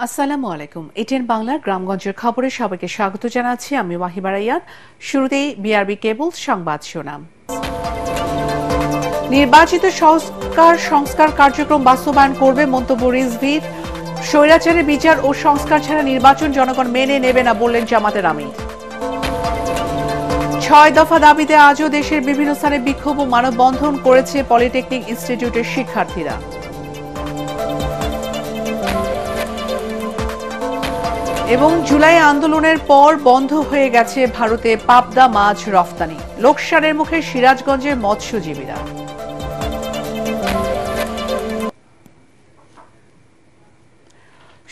আসসালামু আলাইকুম। এটিএন বাংলার গ্রামগঞ্জের খবরে সবাইকে স্বাগত জানাচ্ছি। আমি ওয়াহিবা রাইয়ান। শুরুতেই বিআরবি কেবল সংবাদ শিরোনাম। নির্বাচিত সংস্কার কার্যক্রম বাস্তবায়ন করবে মন্তব্য রিজভীর। স্বৈরাচারের বিচার ও সংস্কার ছাড়া নির্বাচন জনগণ মেনে নেবে না বললেন জামাতের আমির। ৬ দফা দাবিতে আজও দেশের বিভিন্ন স্থানে বিক্ষোভ ও মানববন্ধন করেছে পলিটেকনিক ইনস্টিটিউটের শিক্ষার্থীরা। এবং জুলাই আন্দোলনের পর বন্ধ হয়ে গেছে ভারতে পাবদা মাছ রফতানি। লোকসানের মুখে সিরাজগঞ্জের মৎস্যজীবীরা।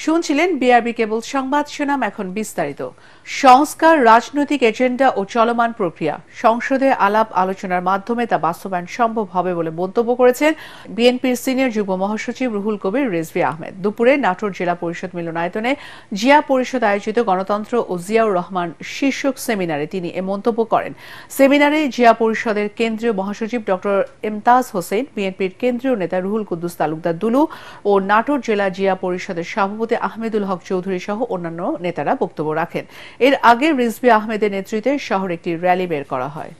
শুনছিলেন বিআরবি কেবল সংবাদ শিরোনাম, এখন বিস্তারিত। সংস্কার রাজনৈতিক এজেন্ডা ও চলমান প্রক্রিয়া। সংসদে আলাপ আলোচনার মাধ্যমে তা বাস্তবায়ন সম্ভব হবে বলে মন্তব্য করেছেন বিএনপির সিনিয়র যুগ্ম মহাসচিব রুহুল কবির রিজভী আহমেদ। দুপুরে নাটোর জেলা পরিষদ মিলনায়তনে জিয়া পরিষদ আয়োজিত গণতন্ত্র ও জিয়াউর রহমান শীর্ষক সেমিনারে তিনি এ মন্তব্য করেন। সেমিনারে জিয়া পরিষদের কেন্দ্রীয় মহাসচিব ডক্টর এমতাজ হোসেন, বিএনপির কেন্দ্রীয় নেতা রুহুল কুদ্দুস তালুকদার দুলু ও নাটোর জেলা জিয়া পরিষদের সভাপতি আহমেদুল হক চৌধুরী সহ অন্যান্য নেতারা বক্তব্য রাখেন। এর আগে রিজভী আহমেদের নেতৃত্বে শহরে একটি র্যালি বের করা হয়।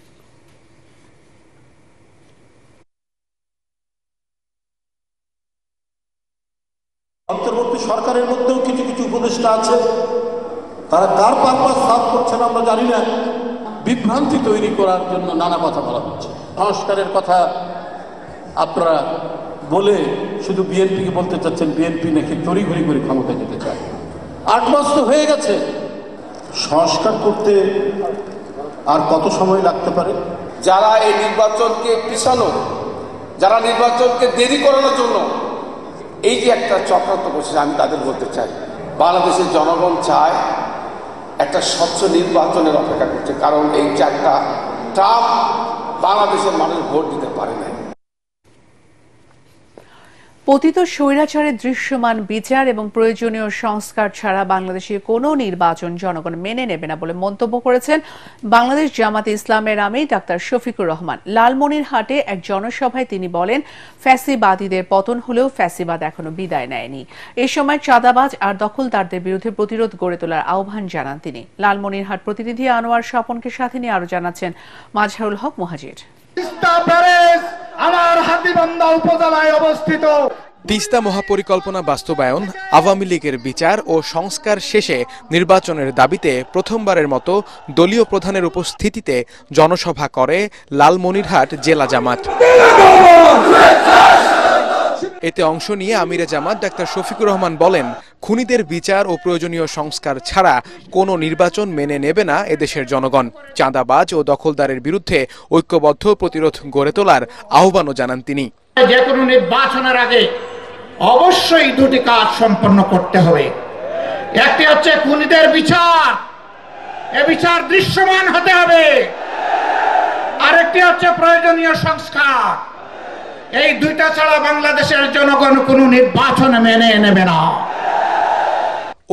অন্তর্বর্তী সরকারের মধ্যেও কিছু কিছু উপদেষ্টা আছে, তারা কার পারপাস সাফ করছেন আমরা জানি না। বিভ্রান্তি তৈরি করার জন্য নানা কথা বলা হচ্ছে। সংস্কারের কথা আপনারা বলে শুধু বিএনপিকে বলতে চাচ্ছেন বিএনপি নাকি তড়িঘড়ি করে ক্ষমতা যেতে চায়। ৮ মাস তো হয়ে গেছে। সংস্কার করতে আর কত সময় লাগতে পারে? যারা এই নির্বাচনকে পিছানো, যারা নির্বাচনকে দেরি করানোর জন্য এই যে একটা চক্রান্ত করছে, আমি তাদের বলতে চাই বাংলাদেশের জনগণ চায় একটা স্বচ্ছ নির্বাচনের অপেক্ষা করছে। কারণ এই 4টা টার্ম বাংলাদেশের মানুষ ভোট দিতে পারে না। পতিত স্বৈরাচারের দৃশ্যমান বিচার এবং প্রয়োজনীয় সংস্কার ছাড়া বাংলাদেশের কোনো নির্বাচন জনগণ মেনে নেবে না বলে মন্তব্য করেছেন বাংলাদেশ জামাতে ইসলামের আমির ডাক্তার শফিকুর রহমান। লালমনিরহাটে এক জনসভায় তিনি বলেন, ফ্যাসিবাদীদের পতন হলেও ফ্যাসিবাদ এখনো বিদায় নেয়নি। এ সময় চাঁদাবাজ আর দখলদারদের বিরুদ্ধে প্রতিরোধ গড়ে তোলার আহ্বান জানান তিনি। লালমনিরহাট প্রতিনিধি আনোয়ার স্বপনকে সাথে নিয়ে আরো জানাচ্ছেন মাজহারুল হক মুহাজির। আমার হাতীবান্ধা উপজেলায় অবস্থিত তিস্তা মহাপরিকল্পনা বাস্তবায়ন, আওয়ামী লীগের বিচার ও সংস্কার শেষে নির্বাচনের দাবিতে প্রথমবারের মতো দলীয় প্রধানের উপস্থিতিতে জনসভা করে লালমনিরহাট জেলা জামাত। এতে অংশ নিয়ে আমিরে জামাত ডাক্তার শফিকুর রহমান বলেন, খুনিদের বিচার ও প্রয়োজনীয় সংস্কার ছাড়া কোনো নির্বাচন মেনে নেবে না এদেশের জনগণ। চাঁদাবাজ ও দখলদারের বিরুদ্ধে ঐক্যবদ্ধ প্রতিরোধ গড়ে তোলার আহ্বানও জানান তিনি। যে কোনো নির্বাচনের আগে অবশ্যই দুটি কাজ সম্পন্ন করতে হবে। একটি হচ্ছে খুনিদের বিচার, এ বিচার দৃশ্যমান হতে হবে। আরেকটি হচ্ছে প্রয়োজনীয় সংস্কার। এই দুইটা ছাড়া বাংলাদেশের জনগণ কোনো নির্বাচন মেনে নেবে না।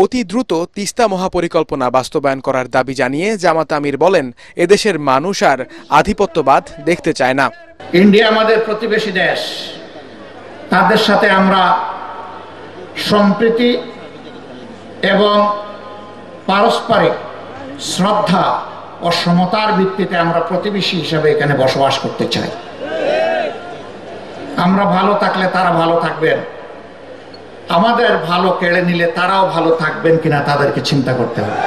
অতি দ্রুত তিস্তা মহাপরিকল্পনা বাস্তবায়ন করার দাবি জানিয়ে জামাত আমির বলেন, এদেশের মানুষ আর আধিপত্যবাদ দেখতে চায় না। ইন্ডিয়া আমাদের প্রতিবেশী দেশ, তাদের সাথে আমরা সম্প্রীতি এবং পারস্পরিক শ্রদ্ধা ও সমতার ভিত্তিতে আমরা প্রতিবেশী হিসেবে এখানে বসবাস করতে চাই। আমরা ভালো থাকলে তারা ভালো থাকবেন, আমাদের ভালো কেড়ে নিলে তারাও ভালো থাকবেন কিনা তাদেরকে চিন্তা করতে হবে।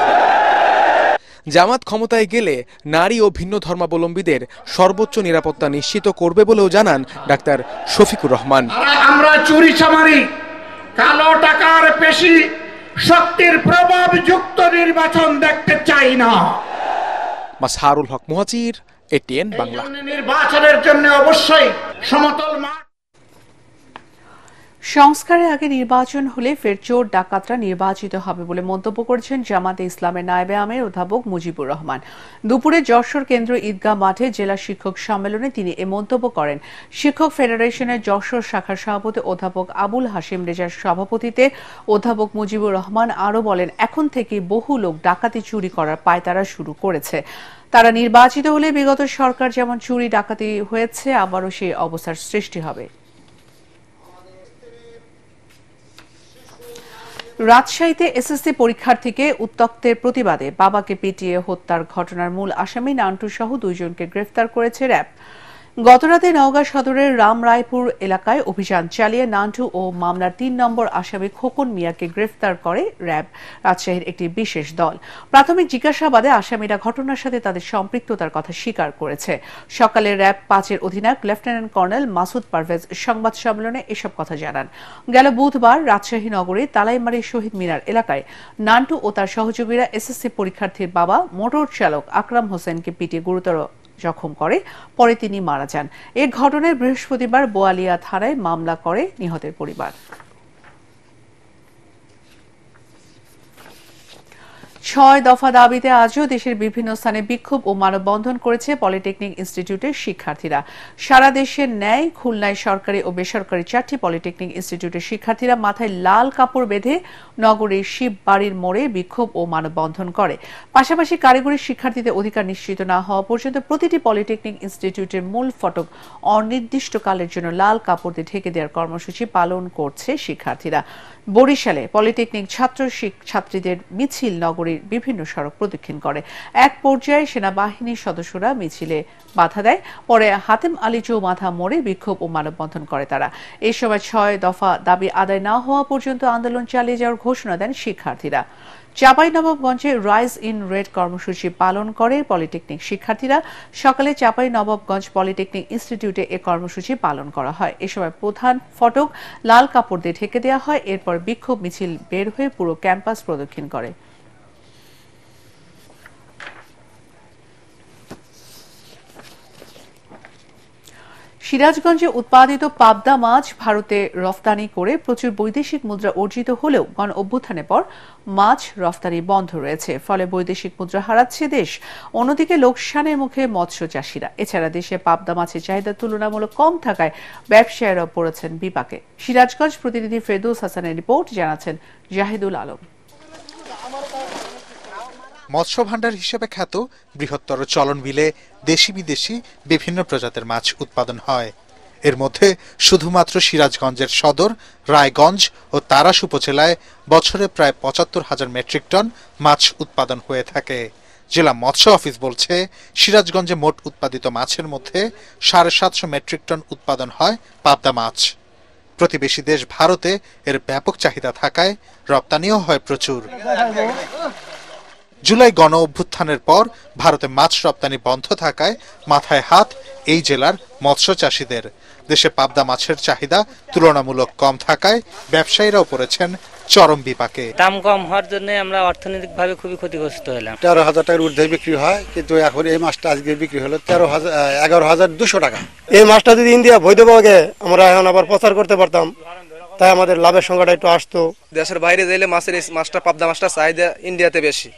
জামাত ক্ষমতায় গেলে নারী ও ভিন্ন ধর্মাবলম্বীদের সর্বোচ্চ নিরাপত্তা নিশ্চিত করবে বলেও জানান ডাক্তার শফিকুর রহমান। আমরা চুরি চামারি, কালো টাকার পেশি শক্তির প্রভাব যুক্ত নির্বাচন দেখতে চাই না। মাজহারুল হক মুহাজির, এটিএন বাংলা। নির্বাচনের জন্য অবশ্যই সমতল মাঠ। সংস্কারের আগে নির্বাচন হলে ফের চোর ডাকাতরা নির্বাচিত হবে বলে মন্তব্য করেছেন জামাতে ইসলামের নায়েবে আমির অধ্যাপক মুজিবুর রহমান। দুপুরে যশোর কেন্দ্র ঈদগাহ মাঠে জেলা শিক্ষক সম্মেলনে তিনি এ মন্তব্য করেন। শিক্ষক ফেডারেশনের যশোর শাখার সভাপতি অধ্যাপক আবুল হাশিম রেজার সভাপতিতে অধ্যাপক মুজিবুর রহমান আরও বলেন, এখন থেকে বহু লোক ডাকাতি চুরি করার পায়তারা শুরু করেছে। তারা নির্বাচিত হলে বিগত সরকার যেমন চুরি ডাকাতি হয়েছে আবারও সেই অবস্থার সৃষ্টি হবে। রাজশাহীতে এসএসসি পরীক্ষার্থীকে উত্ত্যক্তের প্রতিবাদে বাবাকে পিটিয়ে হত্যার ঘটনার মূল আসামি নান্টু সহ 2 জনকে গ্রেফতার করেছে র্যাব। গতরাতে নওগাঁ সদরের রামরায়পুর এলাকায় অভিযান চালিয়ে নান্টু ও মামলার 3 নম্বর আসামি খোকন মিয়াকে গ্রেফতার করে র্যাব রাজশাহীর একটি বিশেষ দল। প্রাথমিক জিজ্ঞাসাবাদে আসামিরা ঘটনার সাথে তাদের সম্পৃক্ততার কথা স্বীকার করেছে। সকালে র্যাব 5-এর অধিনায়ক লেফটেন্যান্ট কর্নেল মাসুদ পারভেজ সংবাদ সম্মেলনে এসব কথা জানান। গেল বুধবার রাজশাহী নগরীর তালাইমারী শহীদ মিনার এলাকায় নান্টু ও তার সহযোগীরা এসএসসি পরীক্ষার্থীর বাবা মোটর চালক আকরাম হোসেনকে পিটিয়ে গুরুতর জখম করে, পরে তিনি মারা যান। এ ঘটনায় বৃহস্পতিবার বোয়ালিয়া থানায় মামলা করে নিহতের পরিবার। 6 দফা দাবিতে আজও দেশের বিভিন্ন স্থানে বিক্ষোভ ও মানববন্ধন করেছে পলিটেকনিক ইনস্টিটিউটের শিক্ষার্থীরা। সারা দেশের ন্যায় খুলনায় সরকারি ও বেসরকারি 4টি পলিটেকনিক ইনস্টিটিউটের শিক্ষার্থীরা মাথায় লাল কাপড় বেঁধে নগরীর শিববাড়ির মোড়ে বিক্ষোভ ও মানববন্ধন করে। পাশাপাশি কারিগরি শিক্ষার্থীদের অধিকার নিশ্চিত না হওয়া পর্যন্ত প্রতিটি পলিটেকনিক ইনস্টিটিউটের মূল ফটক অনির্দিষ্টকালের জন্য লাল কাপড় দিয়ে ঢেকে দেওয়ার কর্মসূচি পালন করছে শিক্ষার্থীরা। বরিশালে পলিটেকনিক ছাত্রীদের মিছিল নগরীর বিভিন্ন সড়ক প্রদক্ষিণ করে। এক পর্যায়ে সেনাবাহিনীর সদস্যরা মিছিলে বাধা দেয়, পরে হাতেম আলী চৌমাথা মোড়ে বিক্ষোভ ও মানববন্ধন করে তারা। এই সময় 6 দফা দাবি আদায় না হওয়া পর্যন্ত আন্দোলন চালিয়ে যাওয়ার ঘোষণা দেন শিক্ষার্থীরা। চাঁপাইনবাবগঞ্জে রাইজ ইন রেড কর্মসূচি পালন করে পলিটেকনিক শিক্ষার্থীরা। সকালে চাঁপাইনবাবগঞ্জ পলিটেকনিক ইনস্টিটিউটে এ কর্মসূচি পালন করা হয়। এ সময় প্রধান ফটক লাল কাপড় দিয়ে ঢেকে দেওয়া হয়। এরপর বিক্ষোভ মিছিল বের হয়ে পুরো ক্যাম্পাস প্রদক্ষিণ করে। সিরাজগঞ্জে উৎপাদিত পাবদা মাছ ভারতে রফতানি করে প্রচুর বৈদেশিক মুদ্রা অর্জিত হলেও গণ অভ্যুত্থানের পর মাছ রফতানি বন্ধ রয়েছে, ফলে বৈদেশিক মুদ্রা হারাচ্ছে দেশ। অন্যদিকে লোকসানের মুখে মৎস্য চাষিরা। এছাড়া দেশে পাবদা মাছের চাহিদা তুলনামূলক কম থাকায় ব্যবসায়ীরাও পড়েছেন বিপাকে। সিরাজগঞ্জ প্রতিনিধি ফেরদৌস হাসানের রিপোর্ট, জানাচ্ছেন জাহিদুল আলম। মৎস্য ভাণ্ডার হিসেবে খ্যাত বৃহত্তর চলন বিলে দেশি বিদেশি বিভিন্ন প্রজাতির মাছ উৎপাদন হয়। এর মধ্যে শুধুমাত্র সিরাজগঞ্জের সদর, রায়গঞ্জ ও তারাস উপজেলায় বছরে প্রায় ৭৫,০০০ মেট্রিক টন মাছ উৎপাদন হয়ে থাকে। জেলা মৎস্য অফিস বলছে, সিরাজগঞ্জে মোট উৎপাদিত মাছের মধ্যে ৭৫০ মেট্রিক টন উৎপাদন হয় পাবদা মাছ। প্রতিবেশী দেশ ভারতে এর ব্যাপক চাহিদা থাকায় রপ্তানিও হয় প্রচুর। জুলাই গণ অভ্যুত্থানের পর ভারতে মাছ রপ্তানি বন্ধ থাকায় মাথায় হাত এই জেলার মৎস্য চাষীদের। দেশে পাবদা মাছের চাহিদা তুলনামূলক কম থাকায় ব্যবসায়ীরাও পড়েছেন চরম বিপাকে। দাম কম হওয়ার জন্য আমরা অর্থনৈতিকভাবে খুবই ক্ষতিগ্রস্ত হলাম। ১৩,০০০ টাকার ঊর্ধ্বে বিক্রি হয়, কিন্তু এখন এই মাছটা আজকে বিক্রি হলো ১১,২০০ টাকা। এই মাছটা যদি ইন্ডিয়া বৈধভাবে আমরা এখন আবার প্রচার করতে পারতাম, তাই আমাদের লাভের সংখ্যাটা একটু আসতো। দেশের বাইরে যাইলে মাছটা পাবদা মাছটা চাহিদা ইন্ডিয়াতে বেশি।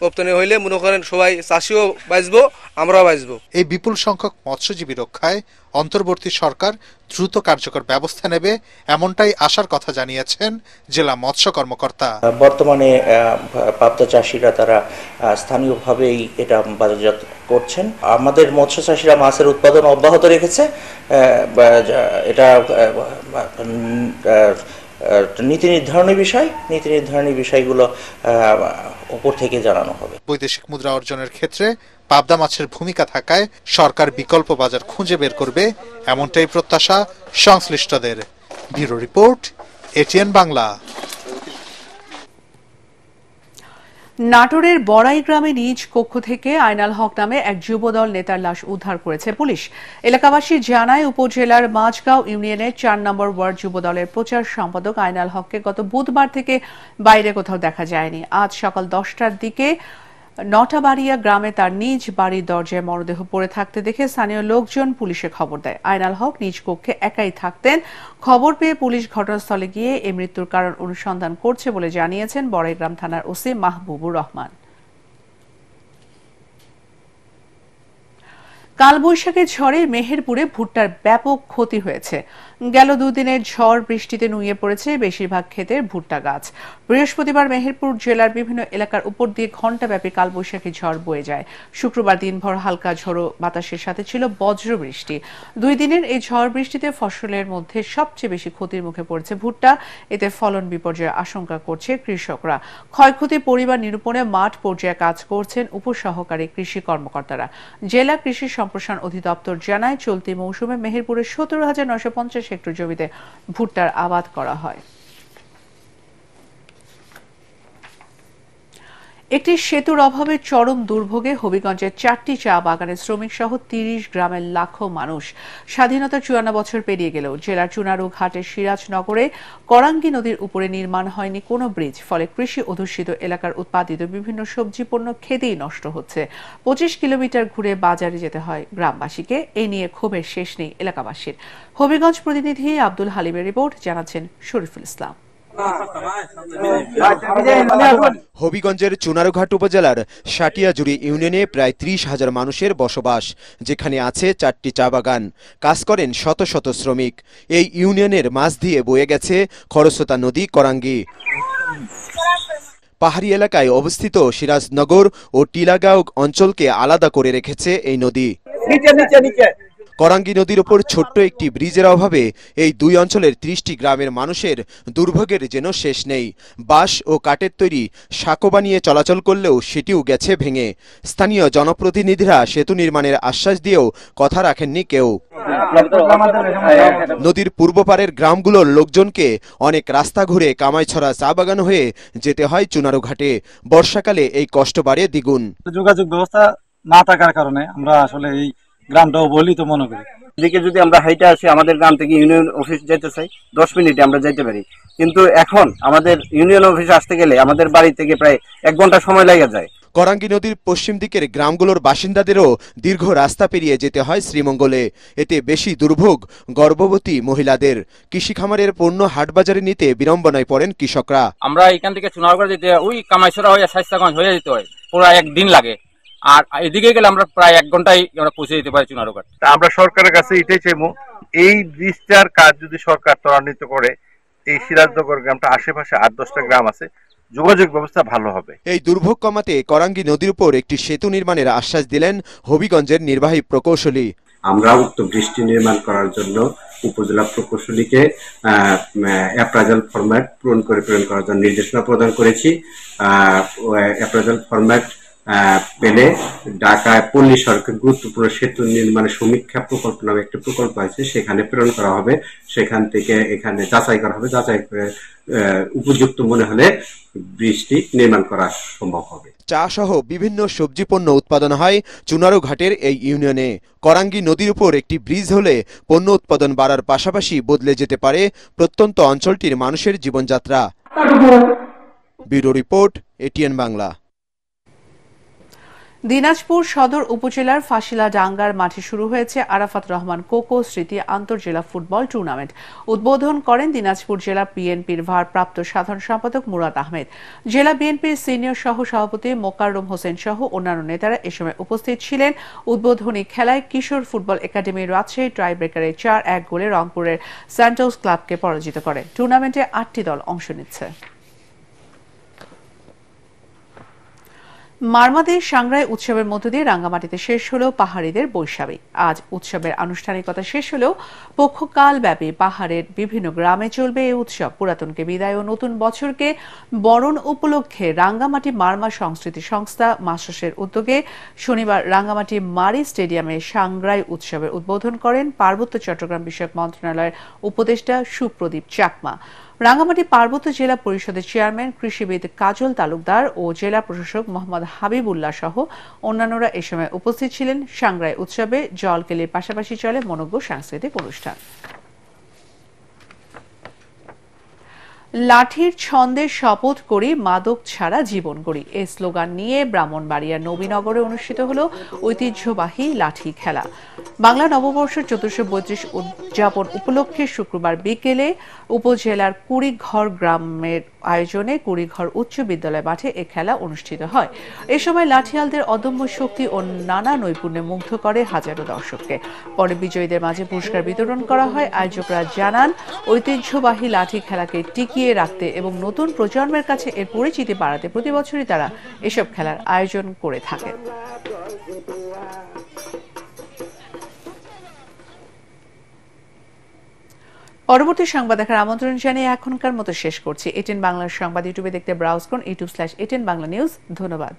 রপ্তানি হইলে মনে করেন সবাই চাষিও বাঁচবো, আমরাও বাঁচবো। এই বিপুল সংখ্যক মৎস্যজীবী রক্ষায় অন্তর্বর্তী সরকার দ্রুত কার্যকর ব্যবস্থা নেবে, এমনটাই আশার কথা জানিয়েছেন জেলা মৎস্য কর্মকর্তা। বর্তমানে পাবদা চাষিরা তারা স্থানীয়ভাবেই এটা বাজারজাত করছেন। আমাদের মৎস্য চাষিরা মাছের উৎপাদন অব্যাহত রেখেছে। এটা নীতি নির্ধারণী বিষয়গুলো উপর থেকে জানানো হবে। বৈদেশিক মুদ্রা অর্জনের ক্ষেত্রে পাবদা মাছের ভূমিকা থাকায় সরকার বিকল্প বাজার খুঁজে বের করবে, এমনটাই প্রত্যাশা সংশ্লিষ্টদের। Bureau report, ATN Bangla. নাটোরের বড়াই গ্রামে নিজ কক্ষ থেকে আইনাল হক নামে এক যুবদল নেতার লাশ উদ্ধার করেছে পুলিশ। এলাকাবাসী জানায়, উপজেলার মাঝগাঁও ইউনিয়নের ৪ নম্বর ওয়ার্ড যুবদলের প্রচার সম্পাদক আইনাল হককে গত বুধবার থেকে বাইরে কোথাও দেখা যায়নি। আজ সকাল 10টার দিকে নটাবাড়িয়া গ্রামে তার নিজ বাড়ির দরজায় মরদেহ পড়ে থাকতে দেখে স্থানীয় লোকজন পুলিশে খবর দেয়। আইনাল হক নিজ কক্ষে একাই থাকতেন। খবর পেয়ে পুলিশ ঘটনাস্থলে গিয়ে এই মৃত্যুর কারণ অনুসন্ধান করছে বলে জানিয়েছেন বড়াইগ্রাম থানার ওসি মাহবুবুর রহমান। কালবৈশাখী ঝড়ে মেহেরপুরে ভুট্টার ব্যাপক ক্ষতি হয়েছে। গেল দুদিনের ঝড় বৃষ্টিতে নুয়ে পড়েছে বেশিরভাগ ক্ষেতের ভুট্টা গাছ। বৃহস্পতিবার মেহেরপুর জেলার বিভিন্ন এলাকার উপর দিয়ে ঘণ্টাব্যাপী কালবৈশাখী ঝড় বয়ে যায়। শুক্রবার দিনভর হালকা ঝোড়ো বাতাসের সাথে ছিল বজ্র বৃষ্টি। 2 দিনের এই ঝড় বৃষ্টিতে ফসলের মধ্যে সবচেয়ে বেশি ক্ষতির মুখে পড়েছে ভুট্টা। এতে ফলন বিপর্যয়ের আশঙ্কা করছে কৃষকরা। ক্ষয়ক্ষতির পরিমাণ নিরূপণে মাঠ পর্যায়ে কাজ করছেন উপসহকারী কৃষি কর্মকর্তারা। জেলা কৃষি সম্প্রসারণ অধিদপ্তর জানায়, চলতি মৌসুমে মেহেরপুরের 17,950 হেক্টর জমিতে ভুট্টার আবাদ করা হয়। একটি সেতুর অভাবে চরম দুর্ভোগে হবিগঞ্জের 4টি চা বাগানের শ্রমিক সহ 30 গ্রামের লাখো মানুষ। স্বাধীনতার 54 বছর পেরিয়ে গেলেও জেলার চুনারু ঘাটের সিরাজনগরে করাঙ্গি নদীর উপরে নির্মাণ হয়নি কোনো ব্রিজ। ফলে কৃষি অধ্যুষিত এলাকার উৎপাদিত বিভিন্ন সবজি পণ্য খেতেই নষ্ট হচ্ছে। 25 কিলোমিটার ঘুরে বাজারে যেতে হয় গ্রামবাসীকে। এ নিয়ে ক্ষোভের শেষ নেই এলাকাবাসীর। হবিগঞ্জ প্রতিনিধি আব্দুল হালিমের রিপোর্ট, জানাচ্ছেন শরীফুল ইসলাম। হবিগঞ্জের চুনারুঘাট উপজেলার সাটিয়াজুড়ি ইউনিয়নে প্রায় 30,000 মানুষের বসবাস, যেখানে আছে 4টি চা বাগান। কাজ করেন শত শত শ্রমিক। এই ইউনিয়নের মাঝ দিয়ে বয়ে গেছে খরস্রোতা নদী করাঙ্গি। পাহাড়ি এলাকায় অবস্থিত সিরাজনগর ও টিলাগাঁও অঞ্চলকে আলাদা করে রেখেছে এই নদী। করাঙ্গি নদীর ওপর ছোট্ট একটি ব্রিজের অভাবে এই 2 অঞ্চলের 30টি গ্রামের মানুষের দুর্ভোগের যেন শেষ নেই। বাঁশ ও কাঠের তৈরি সাঁকো বানিয়ে চলাচল করলেও সেটিও গেছে ভেঙে। স্থানীয় জনপ্রতিনিধিরা সেতু নির্মাণের আশ্বাস দিয়েও কথা রাখেননি কেউ। নদীর পূর্ব পারের গ্রামগুলোর লোকজনকে অনেক রাস্তা ঘুরে কামাইছড়া চা বাগান হয়ে যেতে হয় চুনারুঘাটে। বর্ষাকালে এই কষ্ট বাড়ে দ্বিগুণ। যোগাযোগ ব্যবস্থা না থাকার কারণে আমরা আসলে এই গ্রামটাও বলি তো মনে করি। এদিকে যদি আমরা হাইটে আসি, আমাদের গ্রাম থেকে ইউনিয়ন অফিস যেতে চাই 10 মিনিটে আমরা যাইতে পারি, কিন্তু এখন আমাদের ইউনিয়ন অফিস আসতে গেলে আমাদের বাড়ি থেকে প্রায় 1 ঘন্টা সময় লেগে যায়। করাঙ্গি নদীর পশ্চিম দিকের গ্রামগুলোর বাসিন্দাদেরও দীর্ঘ রাস্তা পেরিয়ে যেতে হয় শ্রীমঙ্গলে। এতে বেশি দুর্ভোগ গর্ভবতী মহিলাদের। কৃষি খামারের পণ্য হাটবাজারে নিতে বিড়ম্বনায় পড়েন কৃষকরা। আমরা এখান থেকে চুনারগড় যেতে ওই কামাইছড়া হয়ে শাইস্তাগঞ্জ হয়ে যেতে হয়, পুরো 1 দিন লাগে। আর এদিকে গেলে আমরা প্রায় 1 ঘন্টায় আমরা পৌঁছে যেতে পারি চুনারুঘাট। আমরা সরকারের কাছে এটাই চাইবো, এই ব্রিজটার কাজ যদি সরকার ত্বরান্বিত করে, এই সিরাজনগর গ্রামটা আশেপাশে 8-10টা গ্রাম আছে, যোগাযোগ ব্যবস্থা ভালো হবে। এই দুর্ভোগ কমাতে করাঙ্গি নদীর উপর একটি সেতু নির্মাণের আশ্বাস দিলেন হবিগঞ্জের নির্বাহী প্রকৌশলী। আমরা উক্ত ব্রিজটি নির্মাণ করার জন্য উপজেলা প্রকৌশলীকে অ্যাপ্রাইজাল ফরম্যাট পূরণ করার জন্য নির্দেশনা প্রদান করেছি। অ্যাপ্রাইজাল ফরম্যাট পেলে ঢাকায় পল্লী সড়কের গুরুত্বপূর্ণ সেতু নির্মাণের সমীক্ষা প্রকল্প নামে একটি প্রকল্প আছে, সেখানে প্রেরণ করা হবে। সেখান থেকে এখানে যাচাই করা হবে, যাচাই করে উপযুক্ত মনে হলে ব্রিজটি নির্মাণ করা সম্ভব হবে। চা সহ বিভিন্ন সবজি পণ্য উৎপাদন হয় চুনারুঘাটের এই ইউনিয়নে। করাঙ্গি নদীর উপর একটি ব্রিজ হলে পণ্য উৎপাদন বাড়ার পাশাপাশি বদলে যেতে পারে প্রত্যন্ত অঞ্চলটির মানুষের জীবনযাত্রা। Bureau report, ATN Bangla. Dinajpur সদর উপজেলার ফাশিলা ডাঙ্গার মাঠে শুরু হয়েছে আরাফাত রহমান কোকো স্মৃতি আন্তর্জেলা ফুটবল টুর্নামেন্ট। উদ্বোধন করেন দিনাজপুর জেলা বিএনপির ভারপ্রাপ্ত সাধারণ সম্পাদক মুরাদ আহমেদ। জেলা বিএনপির সিনিয়র সহ সভাপতি মোকাররম হোসেন সহ অন্যান্য নেতারা এ সময় উপস্থিত ছিলেন। উদ্বোধনী খেলায় কিশোর ফুটবল একাডেমি রাজশাহী টাই ব্রেকারে 4-1 গোলে রংপুরের স্যান্টোস ক্লাবকে পরাজিত করে। টুর্নামেন্টে 8টি দল অংশ নিচ্ছে। মারমাদের সাংগ্রাই উৎসবের মধ্য দিয়ে রাঙ্গামাটিতে শেষ হলো পাহাড়িদের বৈশাখী। আজ উৎসবের আনুষ্ঠানিকতা শেষ হলেও পক্ষকালব্যাপী পাহাড়ের বিভিন্ন গ্রামে চলবে এই উৎসব। পুরাতনকে বিদায় ও নতুন বছরকে বরণ উপলক্ষে রাঙ্গামাটি মারমা সংস্কৃতি সংস্থা মাসের উদ্যোগে শনিবার রাঙ্গামাটি মারি স্টেডিয়ামে সাংগ্রাই উৎসবের উদ্বোধন করেন পার্বত্য চট্টগ্রাম বিষয়ক মন্ত্রণালয়ের উপদেষ্টা সুপ্রদীপ চাকমা। রাঙ্গামাটি পার্বত্য জেলা পরিষদের চেয়ারম্যান কৃষিবিদ কাজল তালুকদার ও জেলা প্রশাসক মোহাম্মদ হাবিবুল্লাহ সহ অন্যান্যরা এ সময় উপস্থিত ছিলেন। সাংগ্রাই উৎসবে জলকেলির পাশাপাশি চলে মনোজ্ঞ সাংস্কৃতিক অনুষ্ঠান। লাঠির ছন্দে শপথ করি, মাদক ছাড়া জীবন গড়ি, এই স্লোগান নিয়ে ব্রাহ্মণবাড়িয়ার নবীনগরে অনুষ্ঠিত হল ঐতিহ্যবাহী লাঠি খেলা। বাংলা নববর্ষের 1432 উদযাপন উপলক্ষে শুক্রবার বিকেলে উপজেলার কুড়িঘর গ্রামের আয়োজনে কুড়িঘর উচ্চ বিদ্যালয় মাঠে এ খেলা অনুষ্ঠিত হয়। এ সময় লাঠিয়ালদের অদম্য শক্তি ও নানা নৈপুণ্যে মুগ্ধ করে হাজারো দর্শককে। পরে বিজয়ীদের মাঝে পুরস্কার বিতরণ করা হয়। আয়োজকরা জানান, ঐতিহ্যবাহী লাঠি খেলাকে টিকিয়ে রাখতে এবং নতুন প্রজন্মের কাছে এর পরিচিতি বাড়াতে প্রতি বছরই তারা এসব খেলার আয়োজন করে থাকেন। পরবর্তী সংবাদ দেখার আমন্ত্রণ জানিয়ে এখনকার মতো শেষ করছি। এটিএন বাংলার সংবাদ ইউটিউবে দেখতে ব্রাউজ করুন youtube/ATN বাংলা নিউজ। ধন্যবাদ।